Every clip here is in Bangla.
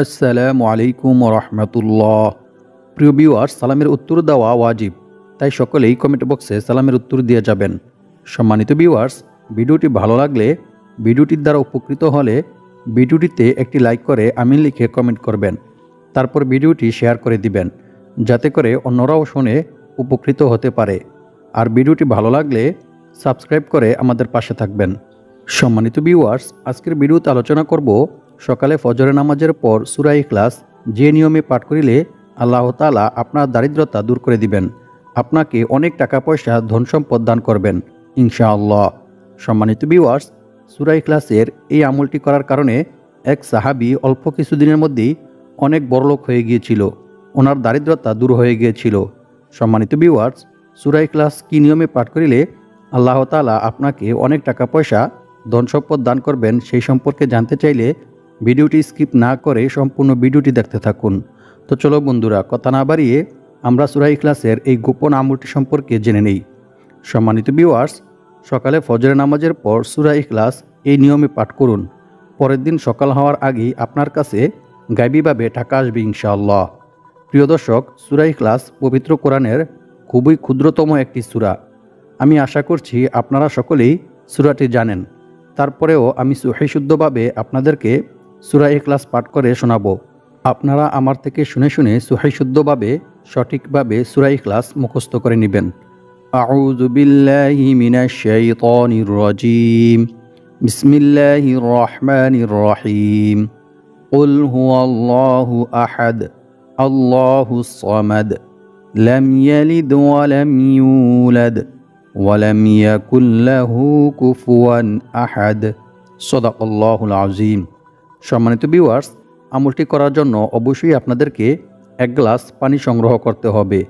আসসালামু আলাইকুম রহমতুল্লাহ। প্রিয় ভিউয়ার্স, সালামের উত্তর দেওয়া ওয়াজিব, তাই সকলেই কমেন্ট বক্সে সালামের উত্তর দিয়ে যাবেন। সম্মানিত ভিউয়ার্স, ভিডিওটি ভালো লাগলে, ভিডিওটির দ্বারা উপকৃত হলে ভিডিওটিতে একটি লাইক করে আমিন লিখে কমেন্ট করবেন। তারপর ভিডিওটি শেয়ার করে দিবেন, যাতে করে অন্যরাও শুনে উপকৃত হতে পারে। আর ভিডিওটি ভালো লাগলে সাবস্ক্রাইব করে আমাদের পাশে থাকবেন। সম্মানিত ভিউয়ার্স, আজকের ভিডিওতে আলোচনা করব সকালে ফজরের নামাজের পর সূরা ইখলাস যে নিয়মে পাঠ করিলে আল্লাহ তাআলা আপনার দারিদ্রতা দূর করে দিবেন, আপনাকে অনেক টাকা পয়সা ধন সম্পদ দান করবেন ইনশাআল্লাহ। সম্মানিত ভিউয়ার্স, সূরা ইখলাসের এই আমলটি করার কারণে এক সাহাবী অল্প কিছুদিনের মধ্যেই অনেক বড়লোক হয়ে গিয়েছিল, ওনার দারিদ্রতা দূর হয়ে গিয়েছিল। সম্মানিত ভিউয়ার্স, সূরা ইখলাস কী নিয়মে পাঠ করিলে আল্লাহ তাআলা আপনাকে অনেক টাকা পয়সা ধন সম্পদ দান করবেন, সেই সম্পর্কে জানতে চাইলে ভিডিওটি স্কিপ না করে সম্পূর্ণ ভিডিওটি দেখতে থাকুন। তো চলো বন্ধুরা, কথা না বাড়িয়ে আমরা সূরা ইখলাসের এই গোপন আমলটি সম্পর্কে জেনে নেই। সম্মানিত ভিউয়ার্স, সকালে ফজরের নামাজের পর সূরা ইখলাস এই নিয়মে পাঠ করুন। পরের দিন সকাল হওয়ার আগেই আপনার কাছে গায়বীভাবে টাকা আসবে ইনশাআল্লাহ। প্রিয় দর্শক, সূরা ইখলাস পবিত্র কোরআনের খুবই ক্ষুদ্রতম একটি সূরা। আমি আশা করছি আপনারা সকলেই সূরাটি জানেন। তারপরেও আমি সহিশুদ্ধভাবে আপনাদেরকে সূরা ইখলাস পাঠ করে শোনাবো। আপনারা আমার থেকে শুনে শুনে সহিশুদ্ধভাবে সঠিকভাবে সূরা ইখলাস মুখস্থ করে নেবেন। আউযু বিল্লাহি মিনাশ শাইতানির রাজীম। বিসমিল্লাহির রহমানির রহিম। কুল হুয়াল্লাহু আহাদ, আল্লাহুস সামাদ, লাম ইয়ালিদ ওয়া লাম ইউলাদ ওয়া লাম ইয়াকুল লাহু কুফুয়ান আহাদ। সাদাকাল্লাহুল আযীম। সম্মানিত ভিউয়ার্স, আমলটি করার জন্য অবশ্যই আপনাদেরকে এক গ্লাস পানি সংগ্রহ করতে হবে।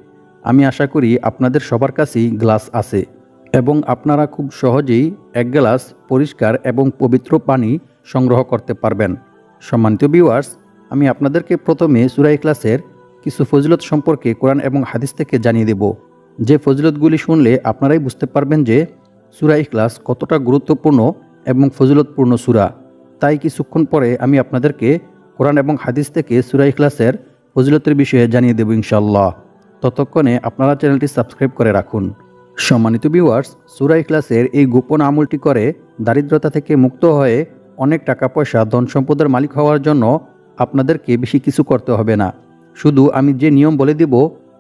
আমি আশা করি আপনাদের সবার কাছেই গ্লাস আছে এবং আপনারা খুব সহজেই এক গ্লাস পরিষ্কার এবং পবিত্র পানি সংগ্রহ করতে পারবেন। সম্মানিত ভিউয়ার্স, আমি আপনাদেরকে প্রথমে সূরা ইখলাসের কিছু ফজিলত সম্পর্কে কোরআন এবং হাদিস থেকে জানিয়ে দেব, যে ফজিলতগুলি শুনলে আপনারাই বুঝতে পারবেন যে সূরা ইখলাস কতটা গুরুত্বপূর্ণ এবং ফজিলতপূর্ণ সূরা। তাই কিছুক্ষণ পরে আমি আপনাদেরকে কোরআন এবং হাদিস থেকে সূরা ইখলাসের ফজিলতের বিষয়ে জানিয়ে দেব ইনশাআল্লাহ। ততক্ষণে আপনারা চ্যানেলটি সাবস্ক্রাইব করে রাখুন। সম্মানিত ভিউয়ার্স, সূরা ইখলাসের এই গোপন আমলটি করে দারিদ্রতা থেকে মুক্ত হয়ে অনেক টাকা পয়সা ধন সম্পদের মালিক হওয়ার জন্য আপনাদেরকে বেশি কিছু করতে হবে না। শুধু আমি যে নিয়ম বলে দেব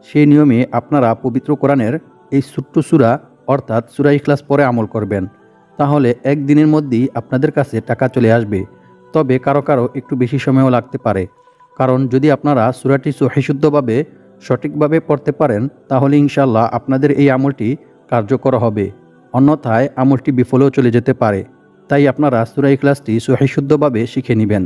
সেই নিয়মে আপনারা পবিত্র কোরআনের এই ছোট্ট সূরা অর্থাৎ সূরা ইখলাস পরে আমল করবেন। তাহলে একদিনের মধ্যেই আপনাদের কাছে টাকা চলে আসবে। তবে কারো কারো একটু বেশি সময়ও লাগতে পারে, কারণ যদি আপনারা সূরাটি সহিশুদ্ধভাবে সঠিকভাবে পড়তে পারেন তাহলে ইনশাআল্লাহ আপনাদের এই আমলটি কার্যকর হবে, অন্যথায় আমলটি বিফলেও চলে যেতে পারে। তাই আপনারা সূরা ইখলাসটি সহিশুদ্ধভাবে শিখে নেবেন।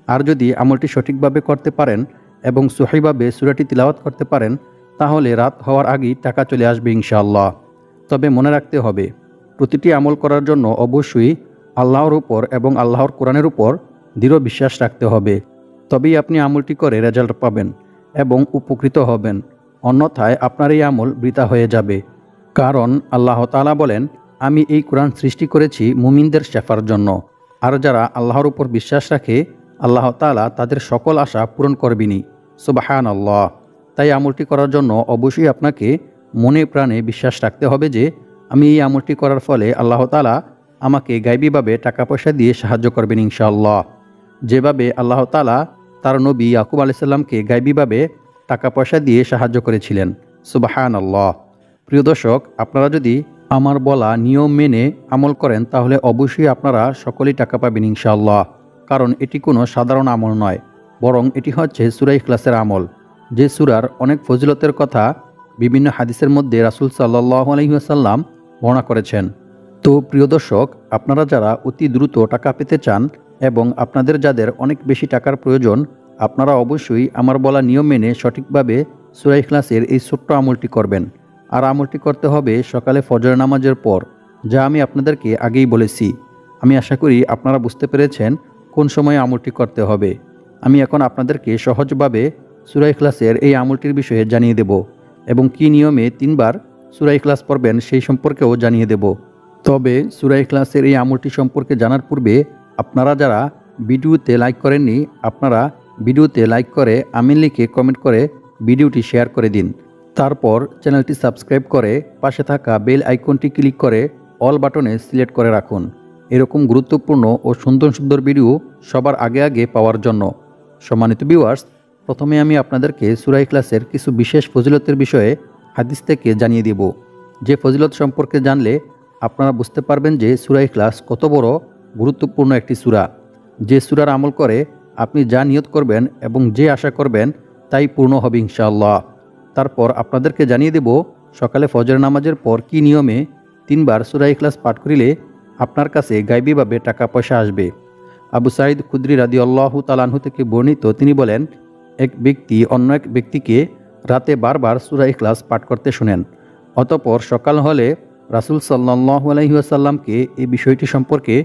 আর যদি আমলটি সঠিকভাবে করতে পারেন এবং সহিভাবে সূরাটি তিলাওয়াত করতে পারেন তাহলে রাত হওয়ার আগেই টাকা চলে আসবে ইনশাআল্লাহ। তবে মনে রাখতে হবে, প্রতিটি আমল করার জন্য অবশ্যই আল্লাহর উপর এবং আল্লাহর কোরআনের উপর দৃঢ় বিশ্বাস রাখতে হবে। তবেই আপনি আমলটি করে রেজাল্ট পাবেন এবং উপকৃত হবেন, অন্যথায় আপনার এই আমল বৃথা হয়ে যাবে। কারণ আল্লাহ তাআলা বলেন, আমি এই কোরআন সৃষ্টি করেছি মুমিনদের শেফার জন্য। আর যারা আল্লাহর উপর বিশ্বাস রাখে আল্লাহ তাআলা তাদের সকল আশা পূরণ করবেনই। সুবহানাল্লাহ। তাই আমলটি করার জন্য অবশ্যই আপনাকে মনে প্রাণে বিশ্বাস রাখতে হবে যে আমি এই আমলটি করার ফলে আল্লাহ তাআলা আমাকে গায়বীভাবে টাকা পয়সা দিয়ে সাহায্য করবেন ইনশাআল্লাহ। যেভাবে আল্লাহ তাআলা তার নবী ইয়াকুব আলাইহিস সালামকে গায়বীভাবে টাকা পয়সা দিয়ে সাহায্য করেছিলেন। সুবহানাল্লাহ। প্রিয় দর্শক, আপনারা যদি আমার বলা নিয়ম মেনে আমল করেন তাহলে অবশ্যই আপনারা সকলেই টাকা পাবেন ইনশাআল্লাহ। কারণ এটি কোনো সাধারণ আমল নয়, বরং এটি হচ্ছে সূরা ইখলাসের আমল, যে সূরার অনেক ফজিলতের কথা বিভিন্ন হাদিসের মধ্যে রাসূল সাল্লাল্লাহু আলাইহি ওয়াসাল্লাম বর্ণনা করেছেন। তো প্রিয় দর্শক, আপনারা যারা অতি দ্রুত টাকা পেতে চান এবং আপনাদের যাদের অনেক বেশি টাকার প্রয়োজন, আপনারা অবশ্যই আমার বলা নিয়ম মেনে সঠিকভাবে সূরা ইখলাসের এই ছোট্ট আমলটি করবেন। আর আমলটি করতে হবে সকালে ফজরের নামাজের পর, যা আমি আপনাদেরকে আগেই বলেছি। আমি আশা করি আপনারা বুঝতে পেরেছেন কোন সময় আমলটি করতে হবে। আমি এখন আপনাদেরকে সহজভাবে সূরা ইখলাসের এই আমলটির বিষয়ে জানিয়ে দেব এবং কী নিয়মে 3 বার সূরা ইখলাস পড়বেন সেই সম্পর্কেও জানিয়ে দেব। তবে সূরা ইখলাসের এই আমলটি সম্পর্কে জানার পূর্বে আপনারা যারা ভিডিওতে লাইক করেননি আপনারা ভিডিওতে লাইক করে আমিন লিখে কমেন্ট করে ভিডিওটি শেয়ার করে দিন। তারপর চ্যানেলটি সাবস্ক্রাইব করে পাশে থাকা বেল আইকনটি ক্লিক করে অল বাটনে সিলেক্ট করে রাখুন এরকম গুরুত্বপূর্ণ ও সুন্দর সুন্দর ভিডিও সবার আগে আগে পাওয়ার জন্য। সম্মানিত ভিউয়ার্স, প্রথমে আমি আপনাদেরকে সূরা ইখলাসের কিছু বিশেষ ফজিলতের বিষয়ে হাদিস থেকে জানিয়ে দেব। যে ফজিলত সম্পর্কে জানলে আপনারা বুঝতে পারবেন যে সূরা ইখলাস কত বড় গুরুত্বপূর্ণ একটি সূরা। যে সূরার আমল করে আপনি যা নিয়ত করবেন এবং যে আশা করবেন তাই পূর্ণ হবে ইনশাআল্লাহ। তারপর আপনাদেরকে জানিয়ে দেব সকালে ফজর নামাজের পর কি নিয়মে 3 বার সূরা ইখলাস পাঠ করিলে আপনার কাছে গায়বীভাবে টাকা পয়সা আসবে। আবু সাঈদ খুদরি রাদিয়াল্লাহু তাআলা আনহু থেকে বর্ণিত, তিনি বলেন, এক ব্যক্তি অন্য এক ব্যক্তিকে রাতে বারবার সূরা ইখলাস পাঠ করতে শুনেন। অতঃপর সকাল হলে রাসূল সাল্লাল্লাহু আলাইহি ওয়াসাল্লামকে এই বিষয়টি সম্পর্কে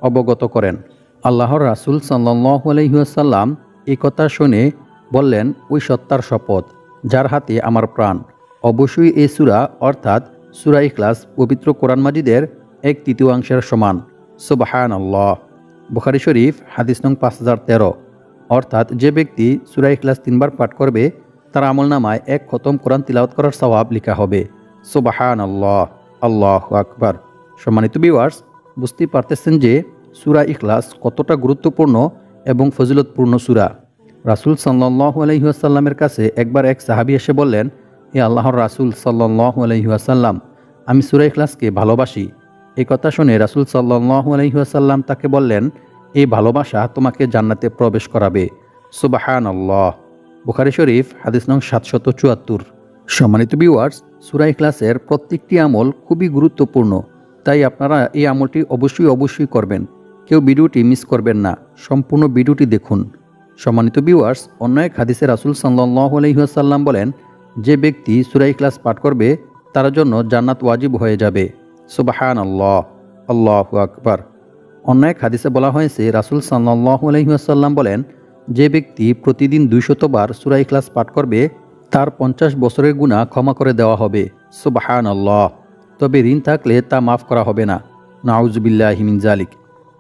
অবগত করেন। আল্লাহর রাসূল সাল্লাল্লাহু আলাইহি ওয়াসাল্লাম এই কথা শুনে বললেন, ওই সত্তার শপথ যার হাতে আমার প্রাণ, অবশ্যই এই সূরা অর্থাৎ সূরা ইখলাস পবিত্র কোরআন মাজিদের 1/3 সমান। সুবহানাল্লাহ। বুখারী শরীফ হাদিস নং 5013। অর্থাৎ যে ব্যক্তি সূরা ইখলাস 3 বার পাঠ করবে তার আমলনামায় 1 খতম কোরআন তিলাওয়াত করার সওয়াব লেখা হবে। সুবহানাল্লাহ, আল্লাহু আকবার। সম্মানিত ভিউয়ার্স, বুঝতেই পারতেছেন যে সূরা ইখলাস কতটা গুরুত্বপূর্ণ এবং ফজিলতপূর্ণ সূরা। রাসূল সাল্লাল্লাহু আলাইহি ওয়াসাল্লামের কাছে একবার এক সাহাবী এসে বললেন, হে আল্লাহর রাসূল সাল্লাল্লাহু আলাইহি ওয়াসাল্লাম, আমি সূরা ইখলাসকে ভালোবাসি। এই কথা শুনে রাসূল সাল্লাল্লাহু আলাইহি ওয়াসাল্লাম তাকে বললেন, এই ভালোবাসা তোমাকে জান্নাতে প্রবেশ করাবে। সুবহানাল্লাহ। বুখারী শরীফ হাদিস নং 774। সম্মানিত ভিউয়ার্স, সূরা ইখলাসের প্রত্যেকটি আমল খুবই গুরুত্বপূর্ণ, তাই আপনারা এই আমলটি অবশ্যই করবেন। কেউ ভিডিওটি মিস করবেন না, সম্পূর্ণ ভিডিওটি দেখুন। সম্মানিত ভিউয়ার্স, অন্য এক হাদিসে রাসূল সাল্লাল্লাহু আলাইহি ওয়াসাল্লাম বলেন, যে ব্যক্তি সূরা ইখলাস পাঠ করবে তার জন্য জান্নাত ওয়াজিব হয়ে যাবে। সুবহানাল্লাহ, আল্লাহু আকবার। অন্য এক হাদিসে বলা হয়েছে, রাসূল সাল্লাল্লাহু আলাইহি ওয়াসাল্লাম বলেন, যে ব্যক্তি প্রতিদিন 200 বার সূরা ইখলাস পাঠ করবে তার 50 বছরের গুনাহ ক্ষমা করে দেওয়া হবে। সুবহানাল্লাহ। তবে ঋণ থাকলে তা মাফ করা হবে না। নাউজুবিল্লাহি মিন যালিক।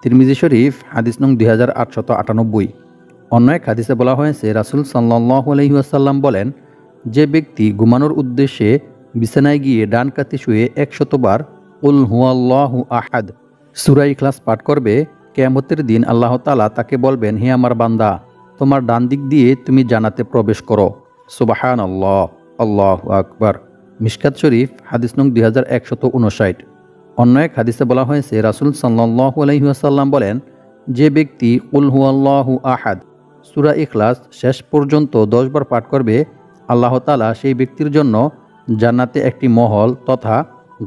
তিরমিজি শরীফ হাদিস নং 2898। অন্য এক হাদিসে বলা হয়েছে, রাসূল সাল্লাল্লাহু আলাইহি ওয়াসাল্লাম বলেন, যে ব্যক্তি ঘুমানোর উদ্দেশ্যে বিছানায় গিয়ে ডান কাতে শুয়ে 100 বার কুল হুয়াল্লাহু আহাদ সূরা ইখলাস পাঠ করবে, কিয়ামতের দিন আল্লাহ তাআলা তাকে বলবেন, হে আমার বান্দা, তোমার ডান দিক দিয়ে তুমি জান্নাতে প্রবেশ করো। সুবহানাল্লাহ, আল্লাহু আকবার। মিশকাত শরীফ হাদিস নং 2159। অন্য এক হাদিসে বলা হয়েছে, রাসূল সাল্লাল্লাহু আলাইহি ওয়াসাল্লাম বলেন, যে ব্যক্তি কুল হুয়াল্লাহু আহাদ সূরা ইখলাস শেষ পর্যন্ত 10 বার পাঠ করবে, আল্লাহ তাআলা সেই ব্যক্তির জন্য জান্নাতে একটি মহল তথা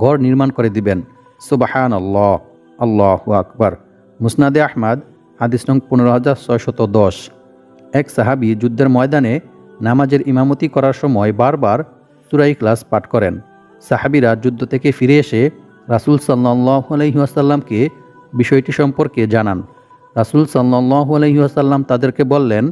ঘর নির্মাণ করে দিবেন। সুবহানাল্লাহ, আল্লাহু আকবার। মুসনাদে আহমদ হাদিস নং 15610। এক সাহাবী যুদ্ধের ময়দানে নামাজের ইমামতি করার সময় বারবার সূরা ইখলাস পাঠ করেন। সাহাবীরা যুদ্ধ থেকে ফিরে এসে রাসূল সাল্লাল্লাহু আলাইহি ওয়াসাল্লামকে বিষয়টি সম্পর্কে জানান। রাসূল সাল্লাল্লাহু আলাইহি ওয়াসাল্লাম তাদেরকে বললেন,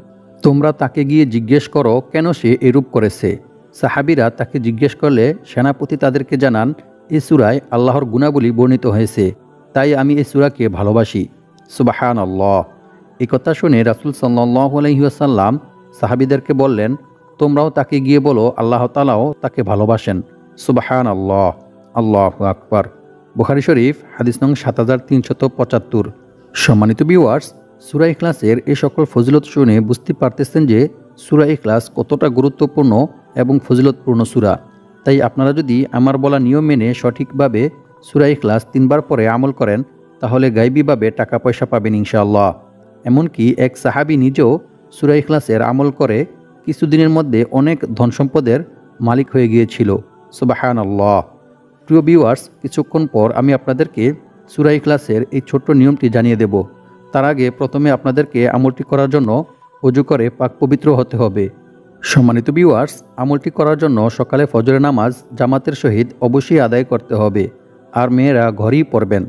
তোমরা তাকে গিয়ে জিজ্ঞেস করো কেন সে এরূপ করেছে। সাহাবীরা তাকে জিজ্ঞেস করলে সেনাপতি তাদেরকে জানান, এই সূরায় আল্লাহর গুণাবলী বর্ণিত হয়েছে, তাই আমি এই সূরাকে ভালোবাসি। সুবহানাল্লাহ। এই কথা শুনে রাসূল সাল্লাল্লাহু আলাইহি ওয়াসাল্লাম সাহাবীদেরকে বললেন, তোমরাও তাকে গিয়ে বলো আল্লাহ তাআলাও তাকে ভালোবাসেন। সুবহানাল্লাহ, আল্লাহু আকবার। বুখারী শরীফ হাদিস নং 7375। সম্মানিত ভিউয়ার্স, সূরা ইখলাসের এই সকল ফজিলত শুনে বুঝতে পারতেছেন যে সূরা ইখলাস কতটা গুরুত্বপূর্ণ এবং ফজিলতপূর্ণ সূরা। তাই আপনারা যদি আমার বলা নিয়ম মেনে সঠিকভাবে সূরা ইখলাস 3 বার পরে আমল করেন তাহলে গায়বীভাবে টাকা পয়সা পাবেন ইনশাআল্লাহ। এমনকি এক সাহাবী নিজেও সূরা ইখলাসের আমল করে কিছুদিনের মধ্যে অনেক ধন সম্পদের মালিক হয়ে গিয়েছিল। সুবহানাল্লাহ। প্রিয় ভিউয়ার্স, কিছুক্ষণ পর আমি আপনাদেরকে সূরা ইখলাসের এই ছোট্ট নিয়মটি জানিয়ে দেব। তার আগে প্রথমে আপনাদেরকে আমলটি করার জন্য ওযু করে পাক পবিত্র হতে হবে। সম্মানিত ভিউয়ার্স, আমলটি করার জন্য সকালে ফজরের নামাজ জামাতের সহিত অবশ্যই আদায় করতে হবে, আর মেয়েরা ঘরেই পড়বেন।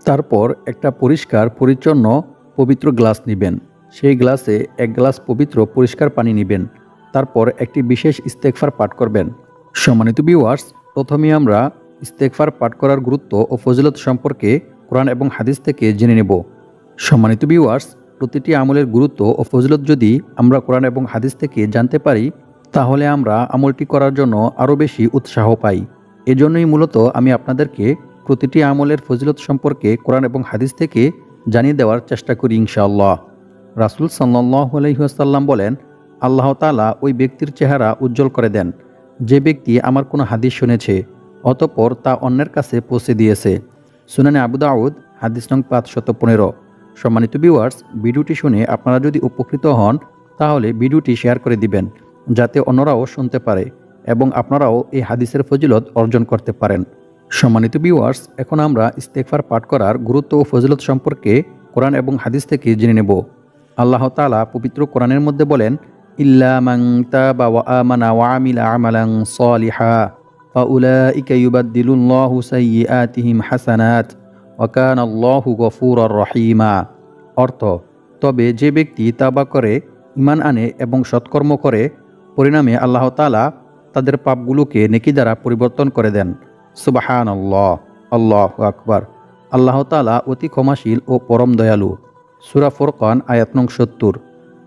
তারপর একটা পরিষ্কার পরিচ্ছন্ন পবিত্র গ্লাস নেবেন। সেই গ্লাসে 1 গ্লাস পবিত্র পরিষ্কার পানি নেবেন। তারপর একটি বিশেষ ইস্তেগফার পাঠ করবেন। সম্মানিত ভিউয়ার্স, প্রথমে আমরা ইস্তেগফার পাঠ করার গুরুত্ব ও ফজিলত সম্পর্কে কোরআন এবং হাদিস থেকে জেনে নেব। সম্মানিত ভিউয়ার্স, প্রতিটি আমলের গুরুত্ব ও ফজিলত যদি আমরা কোরআন এবং হাদিস থেকে জানতে পারি, তাহলে আমরা আমলটি করার জন্য আরও বেশি উৎসাহ পাই। এজন্যই মূলত আমি আপনাদেরকে প্রতিটি আমলের ফজিলত সম্পর্কে কোরআন এবং হাদিস থেকে জানিয়ে দেওয়ার চেষ্টা করি ইনশাআল্লাহ। রাসূল সাল্লাল্লাহু আলাইহি ওয়াসাল্লাম বলেন, আল্লাহ তাআলা ওই ব্যক্তির চেহারা উজ্জ্বল করে দেন যে ব্যক্তি আমার কোনো হাদিস শুনেছে অতঃপর তা অন্যের কাছে পৌঁছে দিয়েছে। সুনানে আবু দাউদ হাদিস নং 515। সম্মানিত ভিউয়ার্স, ভিডিওটি শুনে আপনারা যদি উপকৃত হন তাহলে ভিডিওটি শেয়ার করে দিবেন যাতে অন্যরাও শুনতে পারে এবং আপনারাও এই হাদিসের ফজিলত অর্জন করতে পারেন। সম্মানিত ভিউয়ার্স, এখন আমরা ইস্তেগফার পাঠ করার গুরুত্ব ও ফজিলত সম্পর্কে কোরআন এবং হাদিস থেকে জেনে নেব। আল্লাহ তাআলা পবিত্র কোরআনের মধ্যে বলেন, ইল্লা মান তাবা ওয়া আমানা ওয়া আমিলা আমালান সালিহা ফাউলাইকা ইউবাদদিলুল্লাহু সাইয়্যাতিহিম হাসানাত ওয়া কানাল্লাহু গফুরুর রহিমা। অর্থ, তবে যে ব্যক্তি তাওবা করে, ঈমান আনে এবং সৎকর্ম করে, পরিণামে আল্লাহ তাআলা তাদের পাপগুলোকে নেকি দ্বারা পরিবর্তন করে দেন। সুবহানাল্লাহ, আল্লাহু আকবার। আল্লাহ তাআলা অতি ক্ষমাশীল ও পরম দয়ালু। সূরা ফুরকান আয়াত নং 70।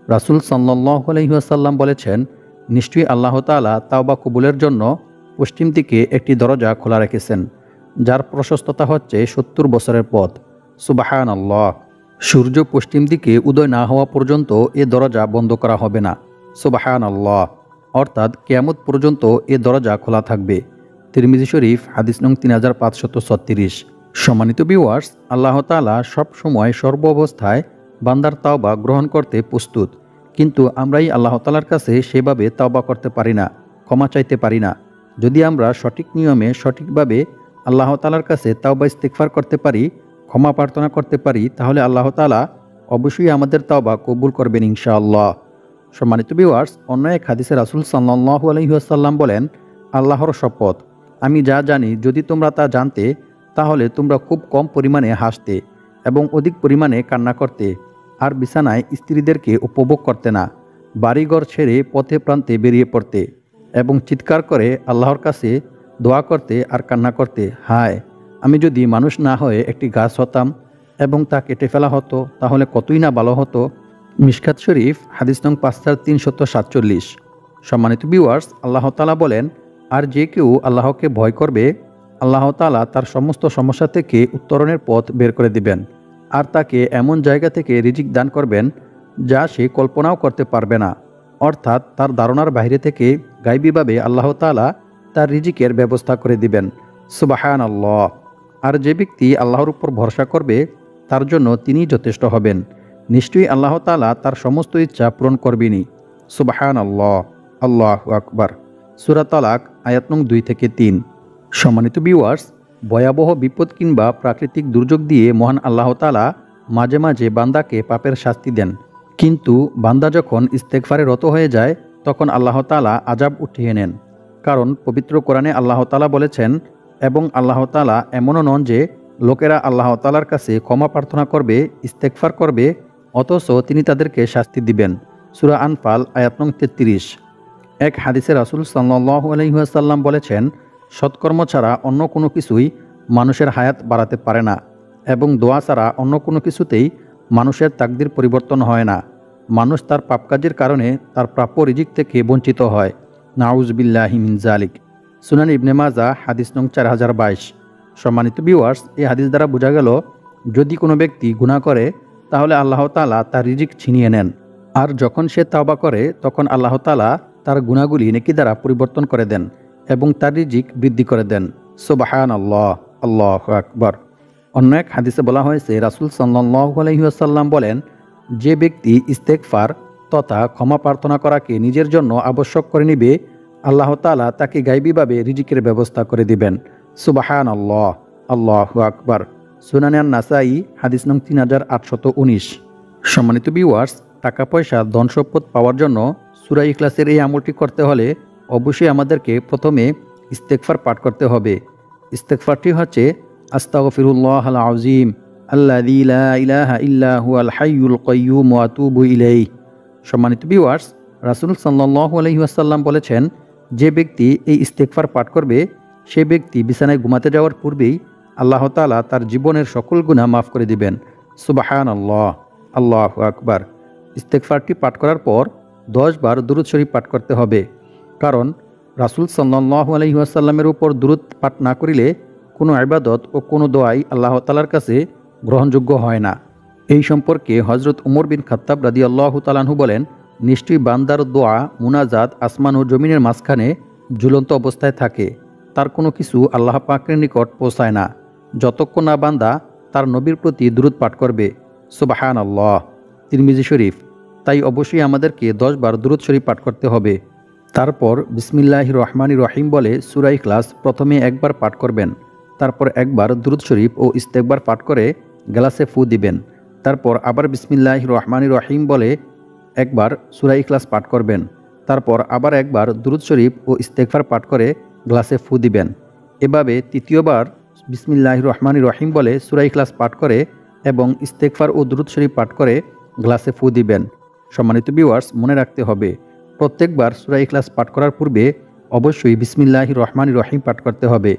রাসূল সাল্লাল্লাহু আলাইহি ওয়াসাল্লাম বলেছেন, নিশ্চয়ই আল্লাহ তাআলা তাওবা কবুলের জন্য পশ্চিম দিকে একটি দরজা খোলা রেখেছেন, যার প্রশস্ততা হচ্ছে 70 বছরের পথ। সুবহানাল্লাহ। সূর্য পশ্চিম দিকে উদয় না হওয়া পর্যন্ত এ দরজা বন্ধ করা হবে না। সুবহানাল্লাহ। অর্থাৎ কিয়ামত পর্যন্ত এ দরজা খোলা থাকবে। তিরমিজি শরীফ হাদিস নং 3536। সম্মানিত ভিউয়ার্স, আল্লাহ তাআলা সব সময় সর্ব অবস্থায় বান্দার তাওবা গ্রহণ করতে প্রস্তুত, কিন্তু আমরাই আল্লাহ তাআলার কাছে সেভাবে তাওবা করতে পারি না, ক্ষমা চাইতে পারি না। যদি আমরা সঠিক নিয়মে সঠিকভাবে আল্লাহ তাআলার কাছে তাওবা ইস্তেগফার করতে পারি, ক্ষমা প্রার্থনা করতে পারি, তাহলে আল্লাহ তাআলা অবশ্যই আমাদের তাওবা কবুল করবেন ইনশাআল্লাহ। সম্মানিত ভিউয়ার্স, অন্য এক হাদিসে রাসূল সাল্লাল্লাহু আলাইহি ওয়াসাল্লাম বলেন, আল্লাহর শপথ, আমি যা জানি যদি তোমরা তা জানতে তাহলে তোমরা খুব কম পরিমাণে হাসতে এবং অধিক পরিমাণে কান্না করতে, আর বিছানায় স্ত্রীদেরকে উপভোগ করতে না, বাড়িঘর ছেড়ে পথে প্রান্তে বেরিয়ে পড়তে এবং চিৎকার করে আল্লাহর কাছে দোয়া করতে আর কান্না করতে। হায়, আমি যদি মানুষ না হয়ে একটি গাছ হতাম এবং তা কেটে ফেলা হতো তাহলে কতই না ভালো হতো। মিশকাত শরীফ হাদিস নং 5347। সম্মানিত ভিউয়ার্স, আল্লাহ তাআলা বলেন, আর যে কেউ আল্লাহকে ভয় করবে, আল্লাহ তাআলা তার সমস্ত সমস্যা থেকে উত্তরণের পথ বের করে দিবেন আর তাকে এমন জায়গা থেকে রিজিক দান করবেন যা সে কল্পনাও করতে পারবে না। অর্থাৎ তার ধারণার বাইরে থেকে গায়বীভাবে আল্লাহ তাআলা তার রিজিকের ব্যবস্থা করে দিবেন। সুবহানাল্লাহ। আর যে ব্যক্তি আল্লাহর উপর ভরসা করবে তার জন্য তিনিই যথেষ্ট হবেন। নিশ্চয়ই আল্লাহ তাআলা তার সমস্ত ইচ্ছা পূরণ করবেনই। সুবহানাল্লাহ, আল্লাহু আকবার। সূরা তালাক আয়াত নং 2 থেকে 3। সম্মানিত ভিউয়ার্স, ভয়াবহ বিপদ কিংবা প্রাকৃতিক দুর্যোগ দিয়ে মহান আল্লাহ তাআলা মাঝে মাঝে বান্দাকে পাপের শাস্তি দেন, কিন্তু বান্দা যখন ইস্তেগফারে রত হয়ে যায় তখন আল্লাহ তাআলা আযাব উঠিয়ে নেন। কারণ পবিত্র কোরআনে আল্লাহ তাআলা বলেছেন, এবং আল্লাহ তাআলা এমনও নন যে লোকেরা আল্লাহ তাআলার কাছে ক্ষমা প্রার্থনা করবে, ইস্তেগফার করবে, অথচ তিনি তাদেরকে শাস্তি দিবেন। সূরা আনফাল আয়াত নং 33। এক হাদিসে রাসূল সাল্লাল্লাহু আলাইহি ওয়াসাল্লাম বলেছেন, সৎকর্ম ছাড়া অন্য কোনো কিছুই মানুষের হায়াত বাড়াতে পারে না এবং দোয়া ছাড়া অন্য কোনো কিছুতেই মানুষের তাকদির পরিবর্তন হয় না। মানুষ তার পাপ কাজের কারণে তার প্রাপ্য রিজিক থেকে বঞ্চিত হয়। নাউজুবিল্লাহি মিন যালিক। সুনান ইবনে মাজাহ হাদিস নং 4022। সম্মানিত ভিউয়ার্স, এই হাদিস দ্বারা বোঝা গেল, যদি কোনো ব্যক্তি গুনাহ করে তাহলে আল্লাহ তাআলা তার রিজিক ছিনিয়ে নেন, আর যখন সে তাওবা করে তখন আল্লাহ তাআলা তার গুনাহগুলি নেকি দ্বারা পরিবর্তন করে দেন এবং তার রিজিক বৃদ্ধি করে দেন। সুবহানাল্লাহ, আল্লাহু আকবার। অন্য এক হাদিসে বলা হয়েছে, রাসূল সাল্লাল্লাহু আলাইহি ওয়াসাল্লাম বলেন, যে ব্যক্তি ইস্তেগফার তথা ক্ষমা প্রার্থনা করাকে নিজের জন্য আবশ্যক করে নিবে, আল্লাহ তাআলা তাকে গায়বীভাবে রিজিকের ব্যবস্থা করে দিবেন। সুবহানাল্লাহ, আল্লাহু আকবার। সুনানে আন-নাসাঈ হাদিস নং 3819। সম্মানিত ভিউয়ার্স, টাকা পয়সা ধন সম্পদ পাওয়ার জন্য সূরা ইখলাসের এই আমলটি করতে হলে অবশ্যই আমাদেরকে প্রথমে ইস্তেগফার পাঠ করতে হবে। ইস্তেগফারটি হচ্ছে, আস্তাগফিরুল্লাহাল আযীম আল্লাযী লা ইলাহা ইল্লা হুয়াল হাইয়ুল কাইয়্যুম ওয়া আতুবু ইলাইহি। সম্মানিত ভিউয়ার্স, রাসূল সাল্লাল্লাহু আলাইহি ওয়াসাল্লাম বলেছেন, যে ব্যক্তি এই ইস্তেগফার পাঠ করবে সে ব্যক্তি বিছানায় ঘুমাতে যাওয়ার পূর্বেই আল্লাহ তাআলা তার জীবনের সকল গুনাহ মাফ করে দিবেন। সুবহানাল্লাহ, আল্লাহু আকবার। ইস্তেগফারটি পাঠ করার পর 10 বার দুরূদ শরীফ পাঠ করতে হবে, কারণ রাসূল সাল্লাল্লাহু আলাইহি ওয়াসাল্লামের উপর দুরূদ পাঠ না করিলে কোনো ইবাদত ও কোনো দোয়াই আল্লাহ তাআলার কাছে গ্রহণযোগ্য হয় না। এই সম্পর্কে হযরত উমর বিন খাত্তাব রাদিয়াল্লাহু তাআলা আনহু বলেন, নিশ্চয়ই বান্দার দোয়া মুনাজাত আসমান ও জমিনের মাঝখানে ঝুলন্ত অবস্থায় থাকে, তার কোনো কিছু আল্লাহ পাকের নিকট পৌঁছায় না যতক্ষণ না বান্দা তার নবীর প্রতি দুরূদ পাঠ করবে। সুবহানাল্লাহ। তিরমিজি শরীফ। তাই অবশ্যই আমাদেরকে 10 বার দুরূদ শরীফ পাঠ করতে হবে। তারপর বিসমিল্লাহির রহমানির রহিম বলে সূরা ইখলাস প্রথমে একবার পাঠ করবেন, তারপর একবার দুরূদ শরীফ ও ইস্তেগফার পাঠ করে গ্লাসে ফু দিবেন, তারপর আবার বিসমিল্লাহির রহমানির রহিম বলে একবার সূরা ইখলাস পাঠ করবেন, তারপর আবার একবার দুরূদ শরীফ ও ইস্তেগফার পাঠ করে গ্লাসে ফু দিবেন। এভাবে তৃতীয়বার বিসমিল্লাহির রহমানির রহিম বলে সূরা ইখলাস পাঠ করে এবং ইস্তেগফার ও দুরূদ শরীফ পাঠ করে গ্লাসে ফু দিবেন। সম্মানিত ভিউয়ার্স, মনে রাখতে হবে প্রত্যেকবার সূরা ইখলাস পাঠ করার পূর্বে অবশ্যই বিসমিল্লাহির রহমানির রহিম পাঠ করতে হবে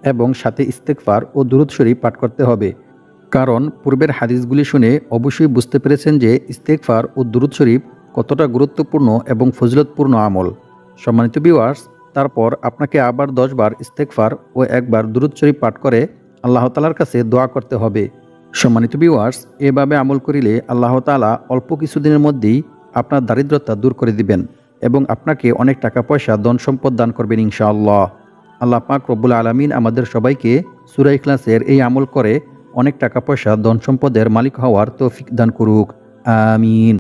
এবং সাথে ইস্তেগফার ও দুরূদ শরীফ পাঠ করতে হবে। কারণ পূর্বের হাদিসগুলি শুনে অবশ্যই বুঝতে পেরেছেন যে ইস্তেগফার ও দুরূদ শরীফ কতটা গুরুত্বপূর্ণ এবং ফজিলতপূর্ণ আমল। সম্মানিত ভিউয়ার্স, তারপর আপনাকে আবার 10 বার ইস্তেগফার ও একবার দুরূদ শরীফ পাঠ করে আল্লাহ তাআলার কাছে দোয়া করতে হবে। সম্মানিত ভিউয়ার্স, এভাবে আমল করিলে আল্লাহ তাআলা অল্প কিছুদিনের মধ্যেই আপনার দারিদ্রতা দূর করে দিবেন এবং আপনাকে অনেক টাকা পয়সা ধন সম্পদ দান করবেন ইনশাআল্লাহ। আল্লাহ পাক রব্বুল আলামিন আমাদের সবাইকে সূরা ইখলাসের এই আমল করে অনেক টাকা পয়সা ধন সম্পদের মালিক হওয়ার তৌফিক দান করুক। আমিন।